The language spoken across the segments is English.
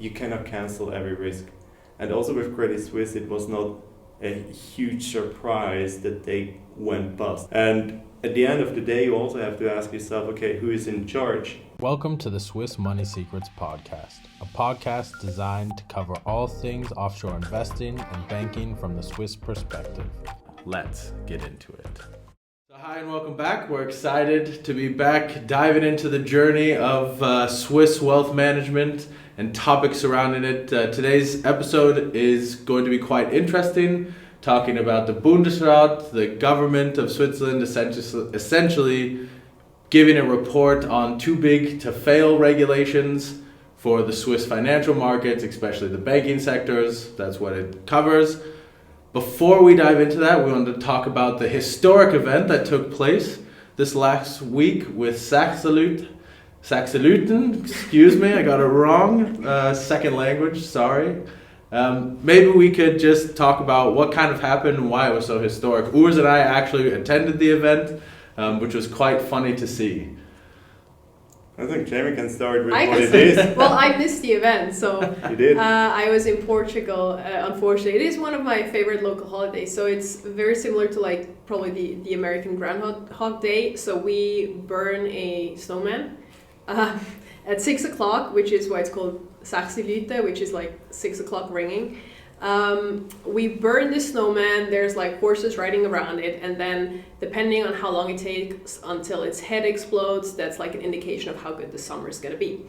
You cannot cancel every risk. And also with Credit Suisse, it was not a huge surprise that they went bust. And at the end of the day, you also have to ask yourself, okay, who is in charge? Welcome to the Swiss Money Secrets podcast, a podcast designed to cover all things offshore investing and banking from the Swiss perspective. Let's get into it. So hi and welcome back. We're excited to be back diving into the journey of Swiss wealth management and topics surrounding it. Today's episode is going to be quite interesting, talking about the Bundesrat, the government of Switzerland, essentially giving a report on too big to fail regulations for the Swiss financial markets, especially the banking sectors. That's what it covers. Before we dive into that, we wanted to talk about the historic event that took place this last week with Saxeluten, excuse me, I got it wrong, second language, sorry. Maybe we could just talk about what kind of happened and why it was so historic. Urs and I actually attended the event, which was quite funny to see. I think Jamie can start with what it is. Well, I missed the event, so You did? I was in Portugal, unfortunately. It is one of my favorite local holidays, so it's very similar to like probably the American Groundhog Day. So we burn a snowman at 6 o'clock, which is why it's called Saxelute, which is like 6 o'clock ringing. We burn the snowman, there's like horses riding around it, and then depending on how long it takes until its head explodes, that's like an indication of how good the summer is going to be.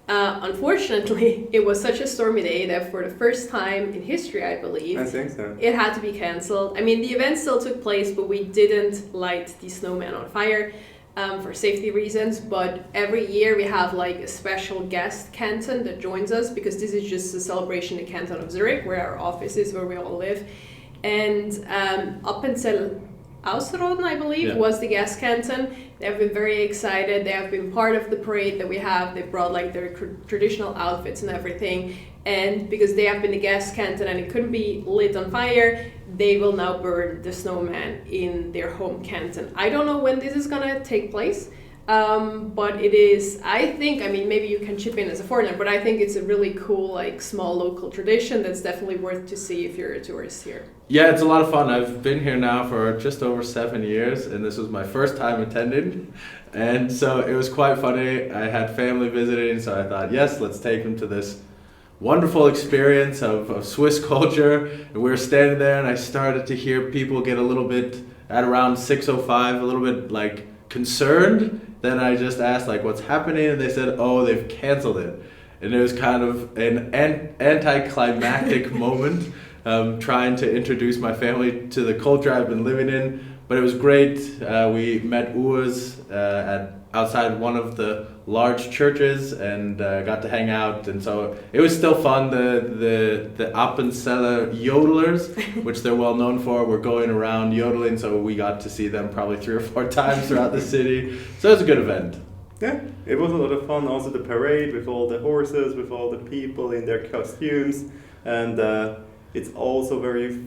Unfortunately, it was such a stormy day that for the first time in history, I believe, I think so. it had to be cancelled. I mean, the event still took place, but we didn't light the snowman on fire. For safety reasons, but every year we have like a special guest canton that joins us because this is just a celebration in the canton of Zurich, where our office is, where we all live. And Appenzell Ausserrhoden, I believe, was the guest canton. They have been very excited. They have been part of the parade that we have. They brought like their traditional outfits and everything. And because they have been the guest canton and it couldn't be lit on fire, they will now burn the snowman in their home canton. I don't know when this is going to take place, but it is, I think, I mean, maybe you can chip in as a foreigner, but I think it's a really cool, like, small local tradition that's definitely worth to see if you're a tourist here. Yeah, it's a lot of fun. I've been here now for just over 7 years, and this was my first time attending. And so it was quite funny. I had family visiting, so I thought, yes, let's take them to this wonderful experience of Swiss culture. And we were standing there, and I started to hear people get a little bit, at around 6:05, a little bit like concerned. Then I just asked like, what's happening? And they said, oh, they've canceled it. And it was kind of an anticlimactic moment, trying to introduce my family to the culture I've been living in. But it was great. We met Urs outside one of the large churches and got to hang out, and so it was still fun. The Appenzeller yodelers, which they're well known for, were going around yodeling, so we got to see them probably 3 or 4 times throughout the city. So it was a good event. Yeah, it was a lot of fun. Also the parade with all the horses, with all the people in their costumes, and it's also very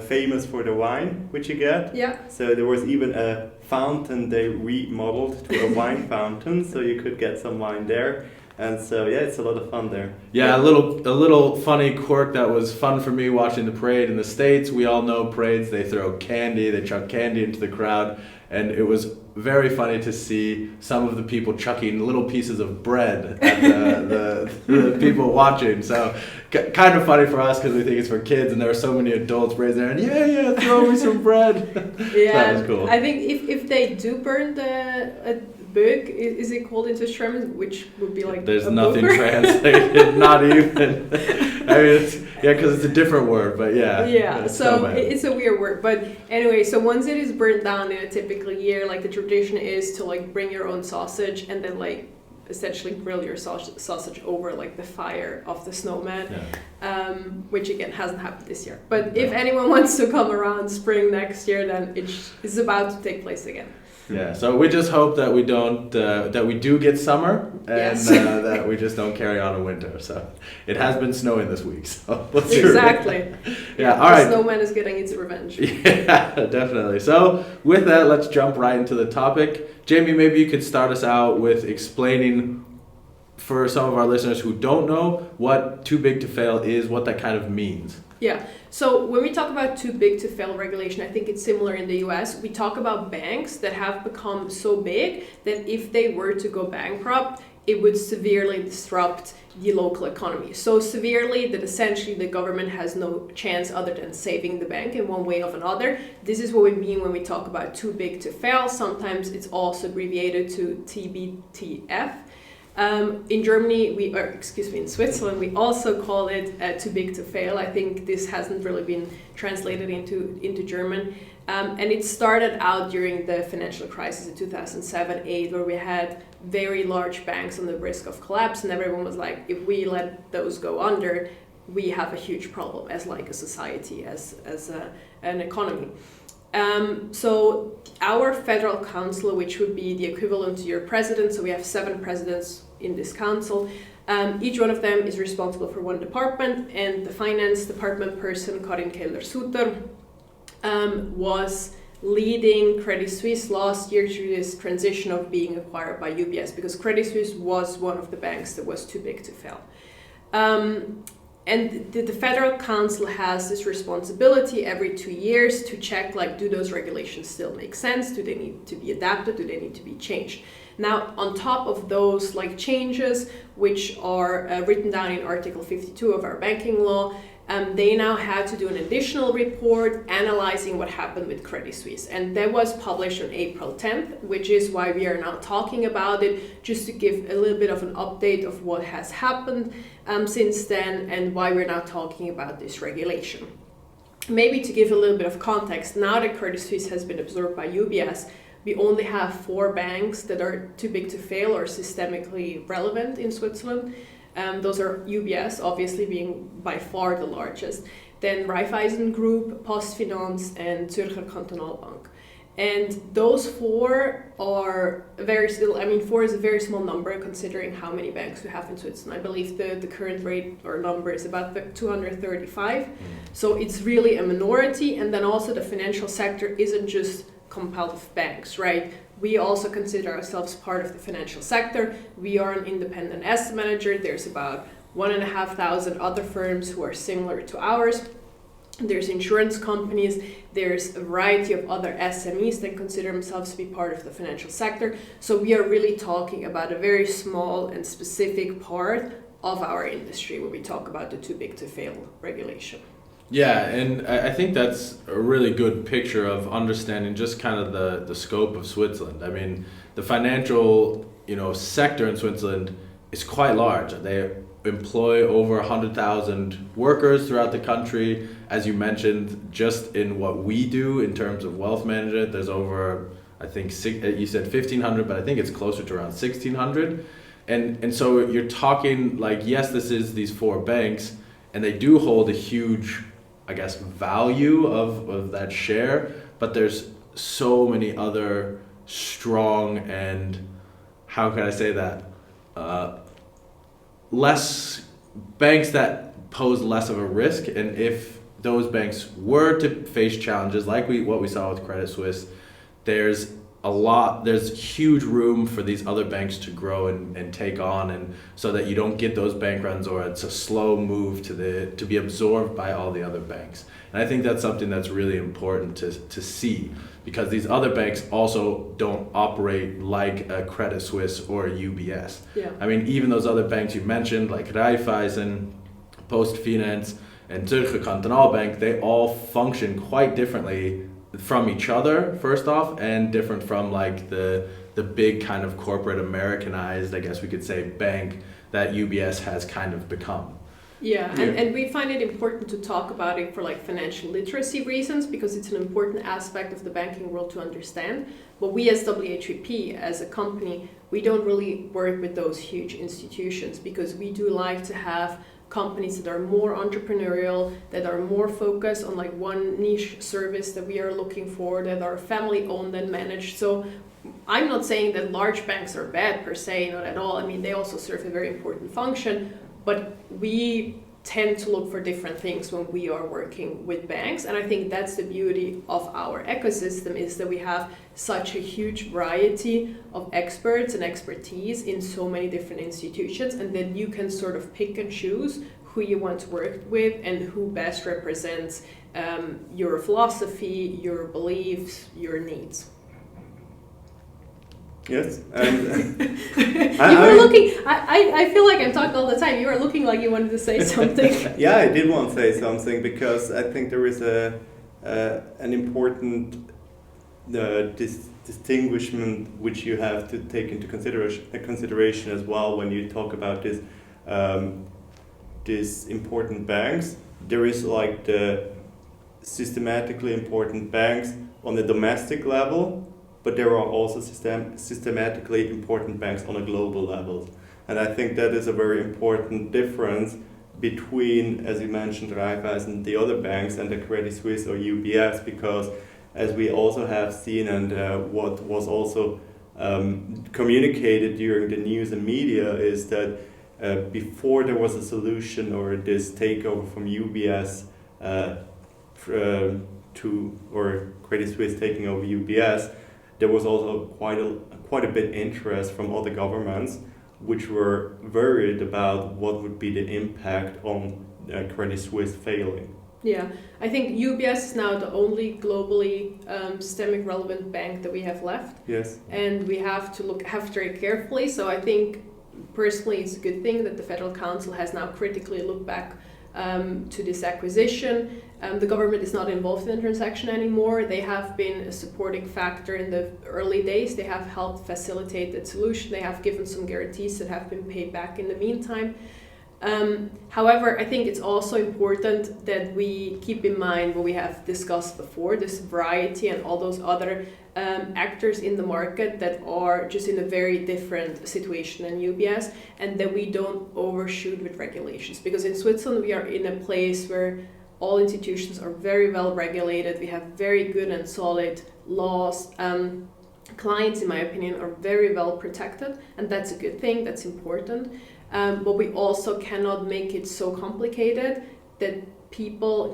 famous for the wine which you get. Yeah. So there was even a fountain they remodeled to a wine fountain, so you could get some wine there. And so yeah, it's a lot of fun there. Yeah, a little funny quirk that was fun for me watching the parade in the States. We all know parades, they throw candy, they chuck candy into the crowd, and it was very funny to see some of the people chucking little pieces of bread at the people watching. So kind of funny for us because we think it's for kids, and there were so many adults raising their hand, yeah, throw me some bread. Yeah, that was cool. I think if they do burn the bug, is it called into German, which would be like there's a nothing booger? translated, not even. I mean, because it's a different word, but yeah. Yeah, so it's a weird word, but anyway, so once it is burnt down in a typical year, like the tradition is to like bring your own sausage and then like essentially grill your sausage over like the fire of the snowman, which again hasn't happened this year. But if anyone wants to come around spring next year, then it's about to take place again. Yeah, so we just hope that we don't that we do get summer and Yes. that we just don't carry on a winter. So it has been snowing this week, so let's Exactly. Yeah, all the right. snowman is getting its revenge. Yeah, definitely. So with that, let's jump right into the topic. Jamie, maybe you could start us out with explaining for some of our listeners who don't know what too big to fail is, what that kind of means. Yeah. So when we talk about too big to fail regulation, I think it's similar in the US. We talk about banks that have become so big that if they were to go bankrupt, it would severely disrupt the local economy. So severely that essentially the government has no chance other than saving the bank in one way or another. This is what we mean when we talk about too big to fail. Sometimes it's also abbreviated to TBTF. In Germany, in Switzerland, we also call it too big to fail. I think this hasn't really been translated into German. And it started out during the financial crisis in 2007-08, where we had very large banks on the risk of collapse, and everyone was like, if we let those go under, we have a huge problem as like a society, as an economy. So our federal council, which would be the equivalent to your president, so we have 7 presidents in this council, each one of them is responsible for one department, and the finance department person, Karin Keller-Sutter, was leading Credit Suisse last year through this transition of being acquired by UBS, because Credit Suisse was one of the banks that was too big to fail. And the Federal Council has this responsibility every 2 years to check, like, do those regulations still make sense? Do they need to be adapted? Do they need to be changed? Now, on top of those like changes, which are written down in Article 52 of our banking law, they now had to do an additional report analyzing what happened with Credit Suisse. And that was published on April 10th, which is why we are now talking about it, just to give a little bit of an update of what has happened since then and why we're now talking about this regulation. Maybe to give a little bit of context, now that Credit Suisse has been absorbed by UBS, we only have 4 banks that are too big to fail or systemically relevant in Switzerland. Those are UBS, obviously being by far the largest, then Raiffeisen Group, Postfinance, and Zürcher Kantonalbank. And those 4 are four is a very small number considering how many banks we have in Switzerland. I believe the current rate or number is about 235. So it's really a minority. And then also the financial sector isn't just compiled of banks, right? We also consider ourselves part of the financial sector. We are an independent asset manager. There's about 1,500 other firms who are similar to ours. There's insurance companies. There's a variety of other SMEs that consider themselves to be part of the financial sector. So we are really talking about a very small and specific part of our industry when we talk about the too big to fail regulation. Yeah, and I think that's a really good picture of understanding just kind of the scope of Switzerland. I mean, the financial, sector in Switzerland is quite large. They employ over 100,000 workers throughout the country. As you mentioned, just in what we do in terms of wealth management, there's over, I think, you said 1,500, but I think it's closer to around 1,600. And so you're talking like, yes, this is these 4 banks, and they do hold a huge, I guess, value of that share, but there's so many other strong and, how can I say that, less banks that pose less of a risk. And if those banks were to face challenges like what we saw with Credit Suisse, there's huge room for these other banks to grow and take on, and so that you don't get those bank runs or it's a slow move to be absorbed by all the other banks. And I think that's something that's really important to see, because these other banks also don't operate like a Credit Suisse or a UBS. Yeah. I mean, even those other banks you mentioned, like Raiffeisen, Postfinance, and Zürcher Kantonalbank, they all function quite differently from each other, first off, and different from like the big kind of corporate Americanized, I guess we could say, bank that UBS has kind of become. Yeah, and we find it important to talk about it for like financial literacy reasons, because it's an important aspect of the banking world to understand. But we as WHVP, as a company, we don't really work with those huge institutions, because we do like to have companies that are more entrepreneurial, that are more focused on like one niche service that we are looking for, that are family owned and managed. So I'm not saying that large banks are bad per se, not at all. I mean, they also serve a very important function, but we tend to look for different things when we are working with banks. And I think that's the beauty of our ecosystem, is that we have such a huge variety of experts and expertise in so many different institutions, and that you can sort of pick and choose who you want to work with and who best represents your philosophy, your beliefs, your needs. Yes, and I feel like I'm talking all the time. You were looking like you wanted to say something. Yeah, I did want to say something, because I think there is an important distinguishment which you have to take into consideration as well when you talk about these important banks. There is like the systematically important banks on the domestic level, but there are also systematically important banks on a global level. And I think that is a very important difference between, as you mentioned, Raiffeisen and the other banks and the Credit Suisse or UBS, because as we also have seen, and what was also communicated during the news and media, is that before there was a solution or this takeover from UBS or Credit Suisse taking over UBS, there was also quite a bit interest from other governments, which were worried about what would be the impact on Credit Suisse failing. Yeah, I think UBS is now the only globally systemic relevant bank that we have left. Yes. And we have to look after it carefully. So I think personally it's a good thing that the Federal Council has now critically looked back to this acquisition. The government is not involved in the transaction anymore. They have been a supporting factor in the early days. They have helped facilitate the solution. They have given some guarantees that have been paid back in the meantime. However, I think it's also important that we keep in mind what we have discussed before, this variety and all those other actors in the market that are just in a very different situation than UBS, and that we don't overshoot with regulations. Because in Switzerland, we are in a place where all institutions are very well regulated. We have very good and solid laws. Clients, in my opinion, are very well protected, and that's a good thing, that's important. But we also cannot make it so complicated that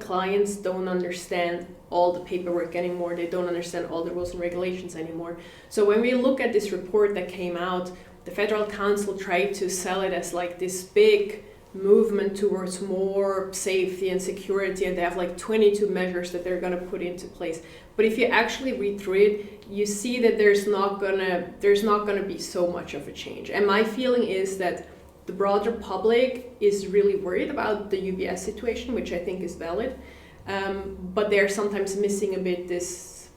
clients don't understand all the paperwork anymore. They don't understand all the rules and regulations anymore. So when we look at this report that came out, the Federal Council tried to sell it as like this big movement towards more safety and security, and they have like 22 measures that they're going to put into place. But if you actually read through it, you see that there's not gonna be so much of a change. And my feeling is that the broader public is really worried about the UBS situation, which I think is valid, but they're sometimes missing a bit this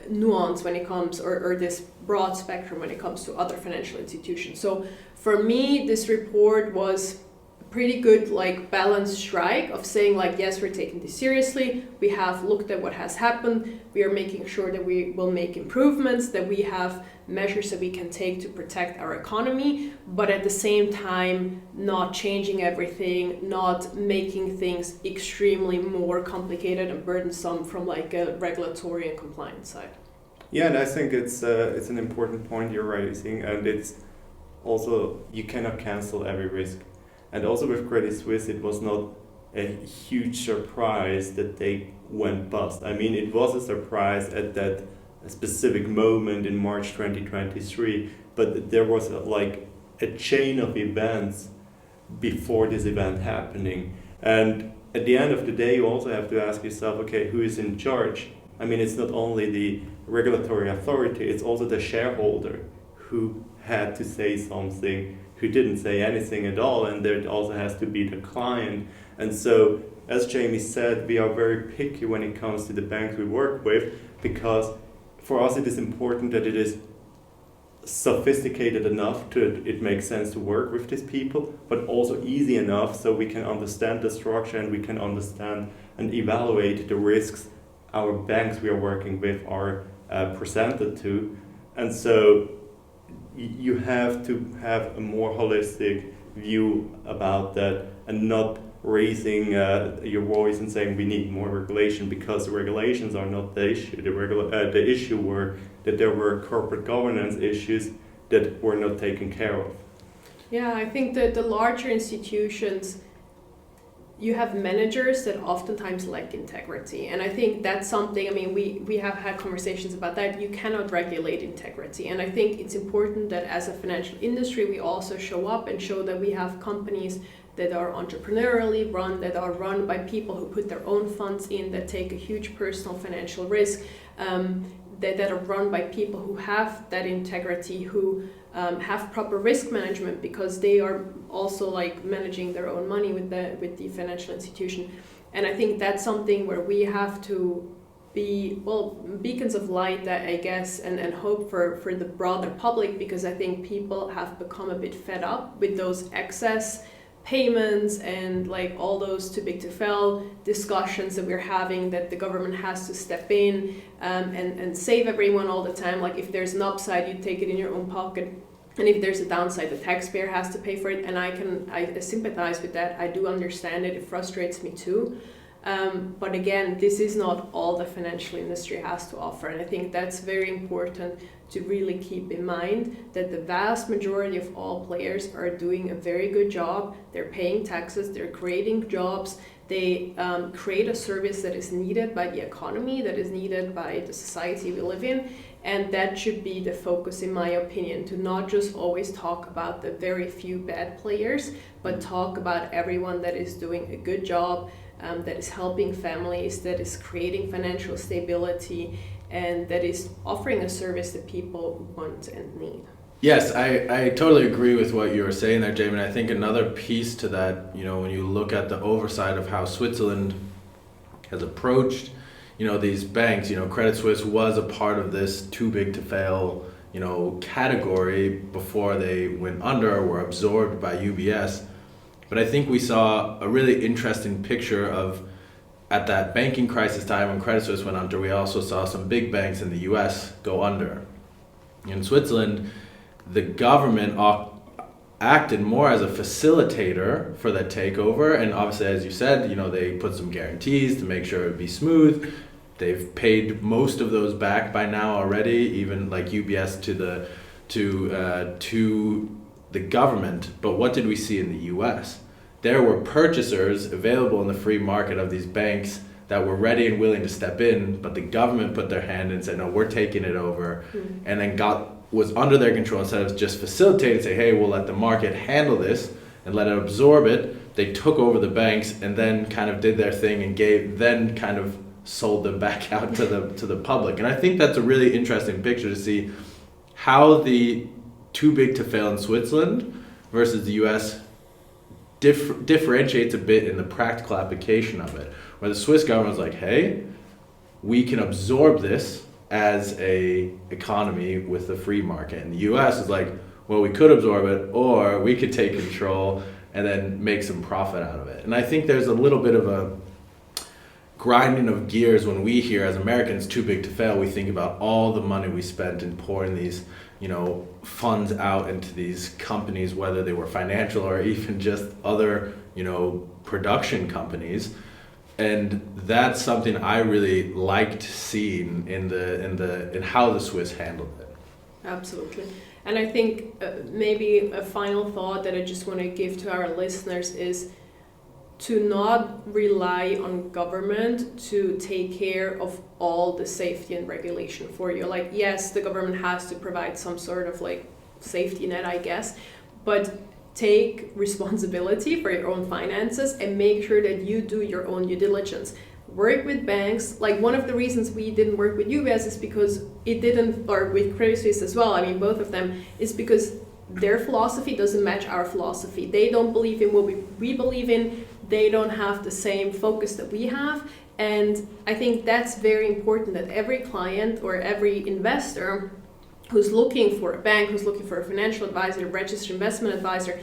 nuance when it comes, or this broad spectrum when it comes to other financial institutions. So for me, this report was pretty good, like, balanced strike of saying, like, yes, we're taking this seriously, we have looked at what has happened, we are making sure that we will make improvements, that we have measures that we can take to protect our economy, but at the same time not changing everything, not making things extremely more complicated and burdensome from like a regulatory and compliance side. Yeah, and I think it's an important point you're raising, and it's also, you cannot cancel every risk. And also with Credit Suisse, it was not a huge surprise that they went bust. I mean, it was a surprise at that specific moment in March 2023, but there was a chain of events before this event happening. And at the end of the day, you also have to ask yourself, okay, who is in charge? I mean, it's not only the regulatory authority, it's also the shareholder who had to say something, who didn't say anything at all, and there also has to be the client. And so, as Jamie said, we are very picky when it comes to the banks we work with, because for us it is important that it is sophisticated enough it makes sense to work with these people, but also easy enough so we can understand the structure and we can understand and evaluate the risks our banks we are working with are presented to. And so you have to have a more holistic view about that and not raising your voice and saying we need more regulation, because the regulations are not the issue. The issue were that there were corporate governance issues that were not taken care of. Yeah, I think that the larger institutions, you have managers that oftentimes lack integrity. And I think that's something, I mean, we have had conversations about that. You cannot regulate integrity. And I think it's important that as a financial industry, we also show up and show that we have companies that are entrepreneurially run, that are run by people who put their own funds in, that take a huge personal financial risk, that are run by people who have that integrity, who have proper risk management, because they are also like managing their own money with the financial institution. And I think that's something where we have to be, well, beacons of light, I guess, and hope for the broader public, because I think people have become a bit fed up with those excess payments and like all those too big to fail discussions that we're having, that the government has to step in and save everyone all the time. Like if there's an upside, you take it in your own pocket, and if there's a downside, the taxpayer has to pay for it. And I sympathize with that. I do understand it. It frustrates me too. But again, this is not all the financial industry has to offer. And I think that's very important to really keep in mind, that the vast majority of all players are doing a very good job. They're paying taxes, they're creating jobs, they create a service that is needed by the economy, that is needed by the society we live in. And that should be the focus, in my opinion, to not just always talk about the very few bad players, but talk about everyone that is doing a good job, that is helping families, that is creating financial stability, and that is offering a service that people want and need. Yes, I totally agree with what you were saying there, Jamie. I think another piece to that, when you look at the oversight of how Switzerland has approached, these banks, Credit Suisse was a part of this too big to fail, category before they went under or were absorbed by UBS. But I think we saw a really interesting picture of, at that banking crisis time when Credit Suisse went under, we also saw some big banks in the US go under. In Switzerland, the government acted more as a facilitator for that takeover. And obviously, as you said, they put some guarantees to make sure it would be smooth. They've paid most of those back by now already, even like UBS to the government. But what did we see in the US? There were purchasers available in the free market of these banks that were ready and willing to step in, but the government put their hand in and said, no, we're taking it over, and then was under their control. Instead of just facilitating, say, hey, we'll let the market handle this and let it absorb it, they took over the banks and then kind of did their thing and then kind of sold them back out to the public. And I think that's a really interesting picture to see how the too big to fail in Switzerland versus the US differentiates a bit in the practical application of it, where the Swiss government was like, hey, we can absorb this as a economy with the free market. And the US is like, well, we could absorb it, or we could take control and then make some profit out of it. And I think there's a little bit of a grinding of gears when we hear, as Americans, too big to fail. We think about all the money we spent in pouring these funds out into these companies, whether they were financial or even just other, production companies. And that's something I really liked seeing in how the Swiss handled it. Absolutely. And I think maybe a final thought that I just want to give to our listeners is to not rely on government to take care of all the safety and regulation for you. Like, yes, the government has to provide some sort of like safety net, I guess, but take responsibility for your own finances and make sure that you do your own due diligence. Work with banks. Like, one of the reasons we didn't work with UBS is because it didn't, or with Credit Suisse as well, I mean, both of them, is because their philosophy doesn't match our philosophy. They don't believe in what we believe in. They don't have the same focus that we have. And I think that's very important, that every client or every investor who's looking for a bank, who's looking for a financial advisor, a registered investment advisor,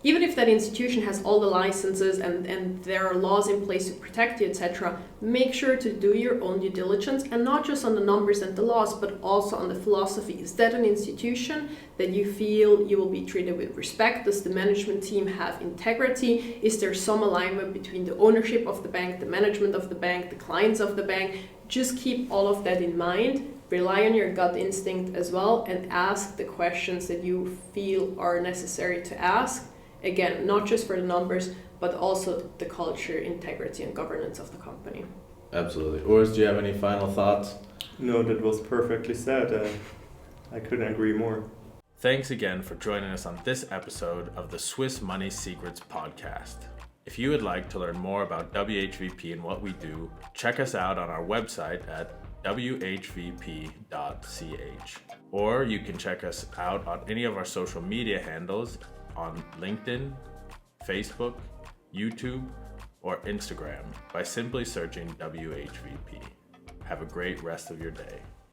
even if that institution has all the licenses and there are laws in place to protect you, etc., make sure to do your own due diligence, and not just on the numbers and the laws, but also on the philosophy. Is that an institution that you feel you will be treated with respect? Does the management team have integrity? Is there some alignment between the ownership of the bank, the management of the bank, the clients of the bank? Just keep all of that in mind. Rely on your gut instinct as well, and ask the questions that you feel are necessary to ask. Again, not just for the numbers, but also the culture, integrity, and governance of the company. Absolutely. Urs, do you have any final thoughts? No, that was perfectly said. I couldn't agree more. Thanks again for joining us on this episode of the Swiss Money Secrets podcast. If you would like to learn more about WHVP and what we do, check us out on our website at whvp.ch. Or you can check us out on any of our social media handles on LinkedIn, Facebook, YouTube, or Instagram by simply searching WHVP. Have a great rest of your day.